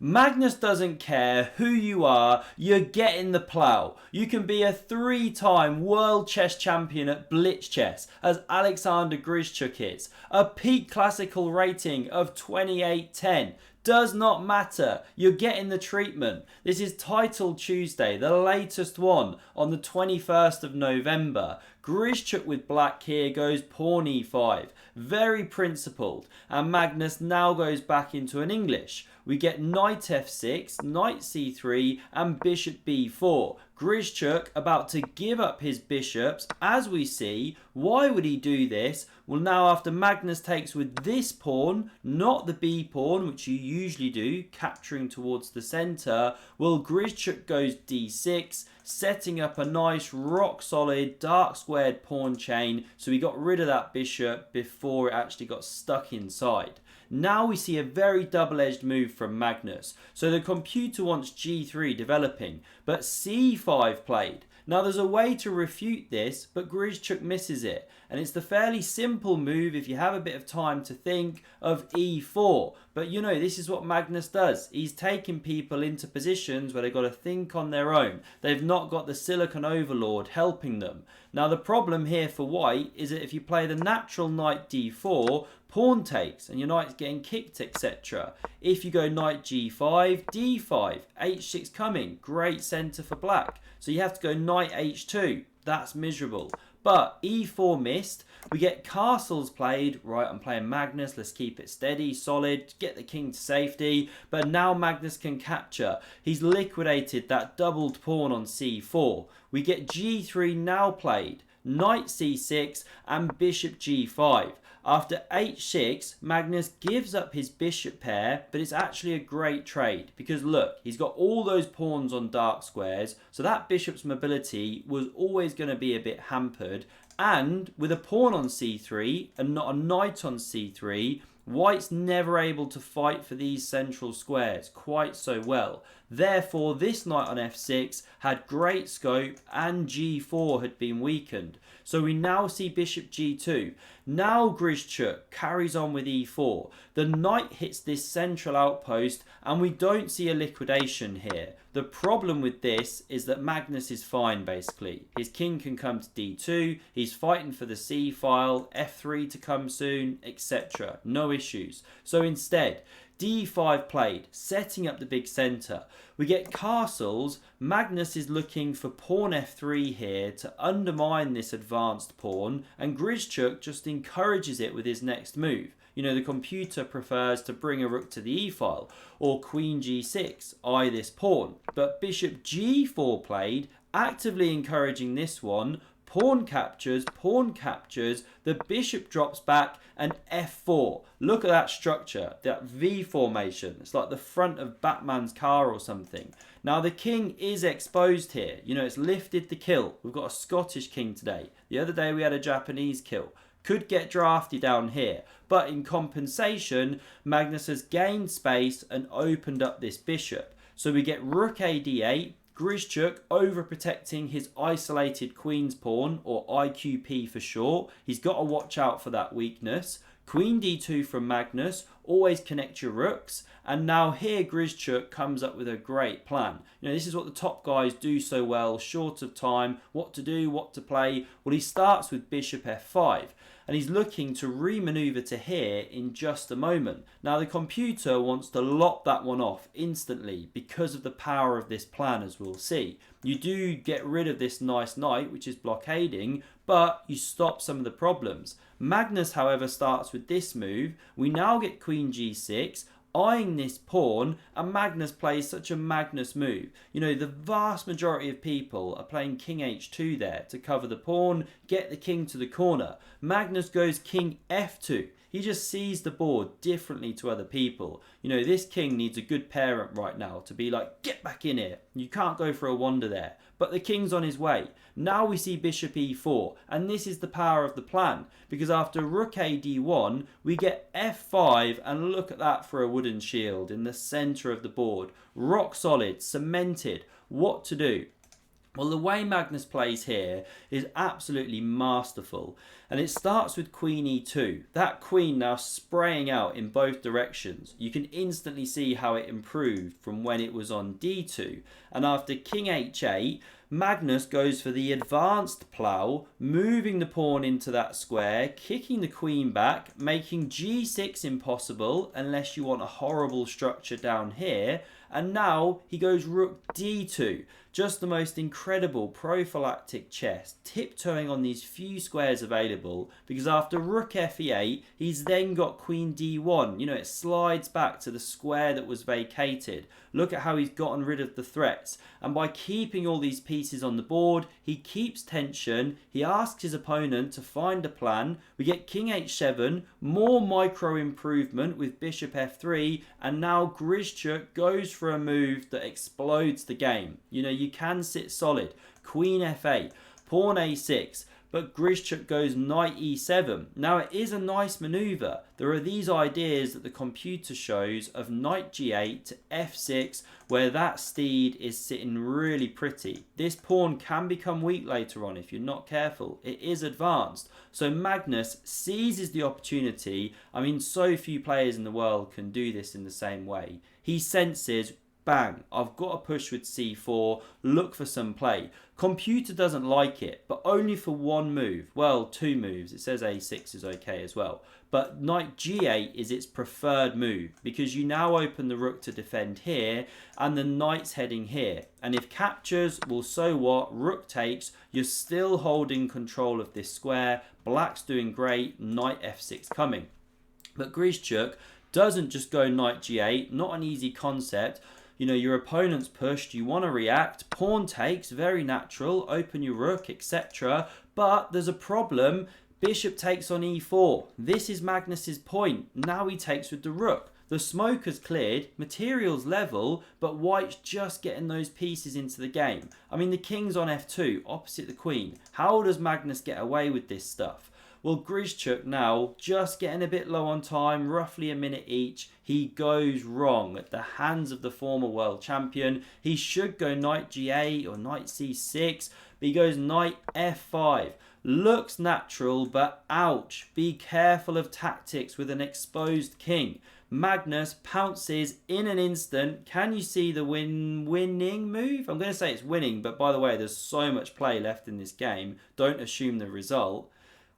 Magnus doesn't care who you are, you're getting the plow. You can be a 3-time world chess champion at Blitz chess, as Alexander Grischuk is. A peak classical rating of 2810. Does not matter, you're getting the treatment. This is Title Tuesday, the latest one on the 21st of November. Grischuk with black here goes pawn e5, very principled, and Magnus now goes back into an English. We get knight f6, knight c3 and bishop b4. Grischuk about to give up his bishops, as we see. Why would he do this? Well, now after Magnus takes with this pawn, not the b pawn, which you usually do, capturing towards the centre, well, Grischuk goes d6, setting up a nice rock solid dark squared pawn chain, so we got rid of that bishop before it actually got stuck inside. Now we see a very double-edged move from Magnus. So the computer wants g3 developing, but c5 played. Now there's a way to refute this, but Grischuk misses it. And it's the fairly simple move, if you have a bit of time to think, of e4. But you know, this is what Magnus does. He's taking people into positions where they've got to think on their own. They've not got the Silicon Overlord helping them. Now the problem here for white is that if you play the natural knight d4, pawn takes and your knight's getting kicked, etc. If you go knight g5, d5, h6 coming, great centre for black. So you have to go knight h2, that's miserable. But e4 missed, we get castles played. Right, I'm playing Magnus, let's keep it steady, solid, get the king to safety. But now Magnus can capture. He's liquidated that doubled pawn on c4. We get g3 now played, knight c6 and bishop g5. After h6, Magnus gives up his bishop pair, but it's actually a great trade because look, he's got all those pawns on dark squares, so that bishop's mobility was always going to be a bit hampered. And with a pawn on c3 and not a knight on c3, white's never able to fight for these central squares quite so well. Therefore, this knight on f6 had great scope and g4 had been weakened. So we now see bishop g2. Now Grischuk carries on with e4. The knight hits this central outpost and we don't see a liquidation here. The problem with this is that Magnus is fine basically. His king can come to d2, he's fighting for the c file, f3 to come soon, etc. No issues. So instead, d5 played, setting up the big centre. We get castles. Magnus is looking for pawn f3 here to undermine this advanced pawn, and Grischuk just encourages it with his next move. You know, the computer prefers to bring a rook to the e-file, or queen g6, eye this pawn. But bishop g4 played, actively encouraging this one. Pawn captures, the bishop drops back, and f4. Look at that structure, that V formation. It's like the front of Batman's car or something. Now the king is exposed here. You know, it's lifted the kill. We've got a Scottish king today. The other day we had a Japanese kill. Could get drafty down here. But in compensation, Magnus has gained space and opened up this bishop. So we get rook a d8. Grischuk overprotecting his isolated queen's pawn, or IQP for short. He's got to watch out for that weakness. Queen d2 from Magnus, always connect your rooks. And now here Grischuk comes up with a great plan. You know, this is what the top guys do so well, short of time, what to do, what to play. Well, he starts with bishop f5. And he's looking to re-maneuver to here in just a moment. Now the computer wants to lop that one off instantly because of the power of this plan, as we'll see. You do get rid of this nice knight, which is blockading, but you stop some of the problems. Magnus, however, starts with this move. We now get queen g6, eyeing this pawn, and Magnus plays such a Magnus move. You know, the vast majority of people are playing king h2 there to cover the pawn, get the king to the corner. Magnus goes king f2. He just sees the board differently to other people. You know, this king needs a good parent right now to be like, get back in here. You can't go for a wander there. But the king's on his way. Now we see bishop e4, and this is the power of the plan, because after rook a d1, we get f5, and look at that for a wooden shield in the center of the board. Rock solid, cemented. What to do? Well, the way Magnus plays here is absolutely masterful. And it starts with queen e2. That queen now spraying out in both directions. You can instantly see how it improved from when it was on d2. And after king h8, Magnus goes for the advanced plow, moving the pawn into that square, kicking the queen back, making g6 impossible unless you want a horrible structure down here. And now he goes rook d2. Just the most incredible prophylactic chess, tiptoeing on these few squares available, because after rook fe8, he's then got queen d1. You know, it slides back to the square that was vacated. Look at how he's gotten rid of the threats. And by keeping all these pieces on the board, he keeps tension. He asks his opponent to find a plan. We get king h7, more micro improvement with bishop f3, and now Grischuk goes for a move that explodes the game. You know, you can sit solid. Queen f8, pawn a6, but Grischuk goes knight e7. Now it is a nice maneuver. There are these ideas that the computer shows of knight g8 to f6, where that steed is sitting really pretty. This pawn can become weak later on if you're not careful. It is advanced. So Magnus seizes the opportunity. I mean, so few players in the world can do this in the same way. He senses, bang, I've got to push with c4, look for some play. Computer doesn't like it, but only for one move. Well, two moves. It says a6 is okay as well. But knight g8 is its preferred move, because you now open the rook to defend here, and the knight's heading here. And if captures, well, so what? Rook takes, you're still holding control of this square. Black's doing great, knight f6 coming. But Grischuk doesn't just go knight g8, not an easy concept. You know, your opponent's pushed, you want to react, pawn takes, very natural, open your rook, etc. But there's a problem, bishop takes on e4. This is Magnus's point. Now he takes with the rook. The smoke has cleared, material's level, but white's just getting those pieces into the game. I mean, the king's on f2, opposite the queen. How does Magnus get away with this stuff? Well, Grischuk now just getting a bit low on time, roughly a minute each. He goes wrong at the hands of the former world champion. He should go knight g8 or knight c6, but he goes knight f5. Looks natural, but ouch. Be careful of tactics with an exposed king. Magnus pounces in an instant. Can you see the winning move? I'm going to say it's winning, but by the way, there's so much play left in this game. Don't assume the result.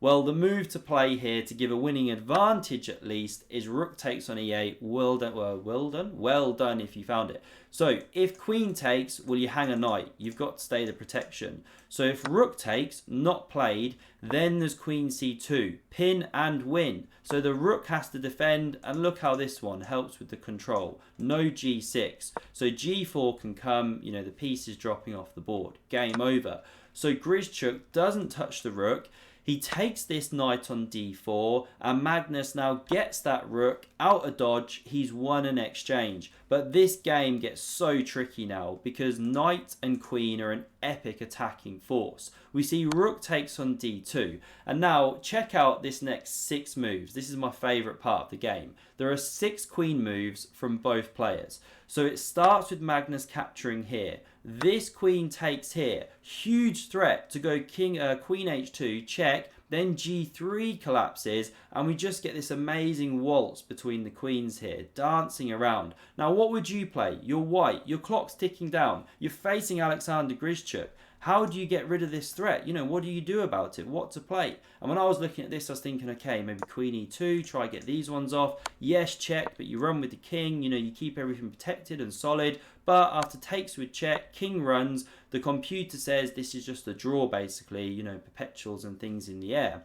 Well, the move to play here to give a winning advantage at least is rook takes on e8. Well done. Well done if you found it. So if queen takes, well, you hang a knight. You've got to stay the protection. So if rook takes, not played, then there's queen c2. Pin and win. So the rook has to defend, and look how this one helps with the control. No g6. So g4 can come, you know, the piece is dropping off the board. Game over. So Grischuk doesn't touch the rook. He takes this knight on d4, and Magnus now gets that rook out of dodge. He's won an exchange. But this game gets so tricky now because knight and queen are an epic attacking force. We see rook takes on d2. And now check out this next 6 moves. This is my favourite part of the game. There are 6 queen moves from both players. So it starts with Magnus capturing here. This queen takes here. Huge threat to go queen h2, check. Then g3 collapses, and we just get this amazing waltz between the queens here, dancing around. Now, what would you play? You're white. Your clock's ticking down. You're facing Alexander Grischuk. How do you get rid of this threat? You know, what do you do about it? What to play? And when I was looking at this, I was thinking, okay, maybe queen e2, try get these ones off. Yes, check, but you run with the king. You know, you keep everything protected and solid. But after takes with check, king runs. The computer says this is just a draw, basically. You know, perpetuals and things in the air.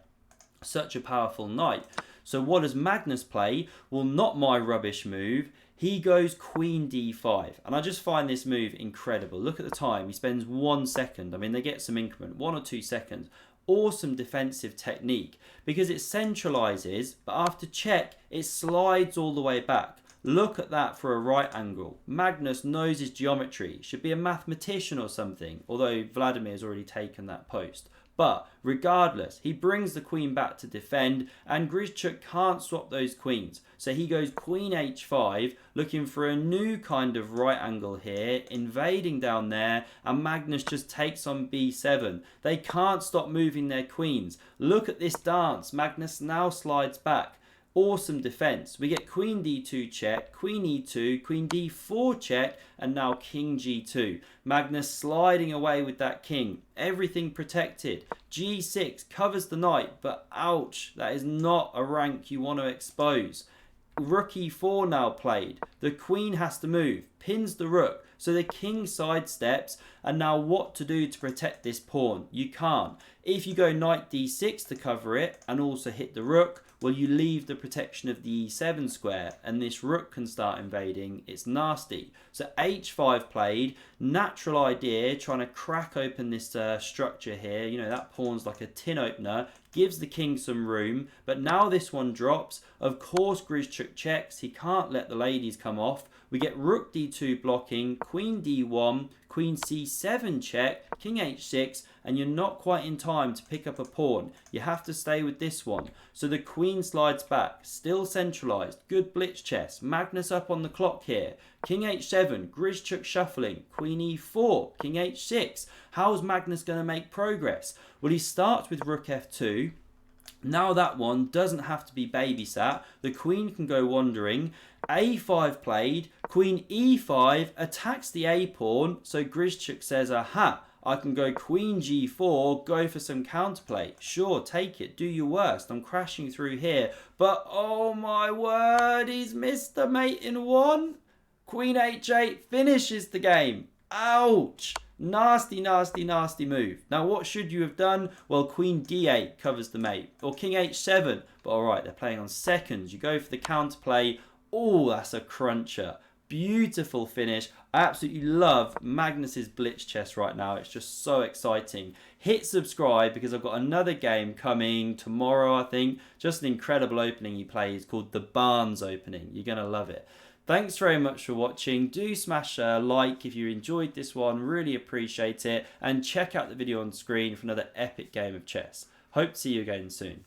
Such a powerful knight. So what does Magnus play? Well, not my rubbish move. He goes queen d5, and I just find this move incredible. Look at the time. He spends 1 second. I mean, they get some increment, 1 or 2 seconds. Awesome defensive technique because it centralizes, but after check, it slides all the way back. Look at that for a right angle. Magnus knows his geometry. Should be a mathematician or something, although Vladimir's already taken that post. But regardless, he brings the queen back to defend, and Grischuk can't swap those queens. So he goes queen h5, looking for a new kind of right angle here, invading down there, and Magnus just takes on b7. They can't stop moving their queens. Look at this dance. Magnus now slides back. Awesome defense. We get queen d2 check, queen e2, queen d4 check, and now king g2. Magnus sliding away with that king. Everything protected. g6 covers the knight, but ouch, that is not a rank you want to expose. Rook e4 now played. The queen has to move, pins the rook, so the king sidesteps, and now what to do to protect this pawn? You can't. If you go knight d6 to cover it and also hit the rook, well, you leave the protection of the e7 square, and this rook can start invading. It's nasty. So h5 played, natural idea, trying to crack open this structure here. You know, that pawn's like a tin opener, gives the king some room, but now this one drops. Of course, Grischuk checks. He can't let the ladies come off. We get rook d2 blocking, queen d1, queen c7 check, king h6, and you're not quite in time to pick up a pawn. You have to stay with this one. So the queen slides back, still centralized. Good blitz chess. Magnus up on the clock here. King h7, Grischuk shuffling, queen e4, king h6. How's Magnus going to make progress? Well, he starts with rook f2. Now that one doesn't have to be babysat. The queen can go wandering. a5 played, queen e5 attacks the a pawn. So Grischuk says, aha, I can go queen g4, go for some counterplay. Sure, take it, do your worst. I'm crashing through here. But oh my word, he's missed the mate in one. Queen h8 finishes the game. Ouch. Nasty, nasty, nasty move. Now, what should you have done? Well, queen d8 covers the mate. Or king h7. But all right, they're playing on seconds. You go for the counterplay. Oh, that's a cruncher. Beautiful finish. I absolutely love Magnus's blitz chess right now. It's just so exciting. Hit subscribe because I've got another game coming tomorrow, I think. Just an incredible opening he plays called the Barnes opening. You're going to love it. Thanks very much for watching. Do smash a like if you enjoyed this one. Really appreciate it. And check out the video on screen for another epic game of chess. Hope to see you again soon.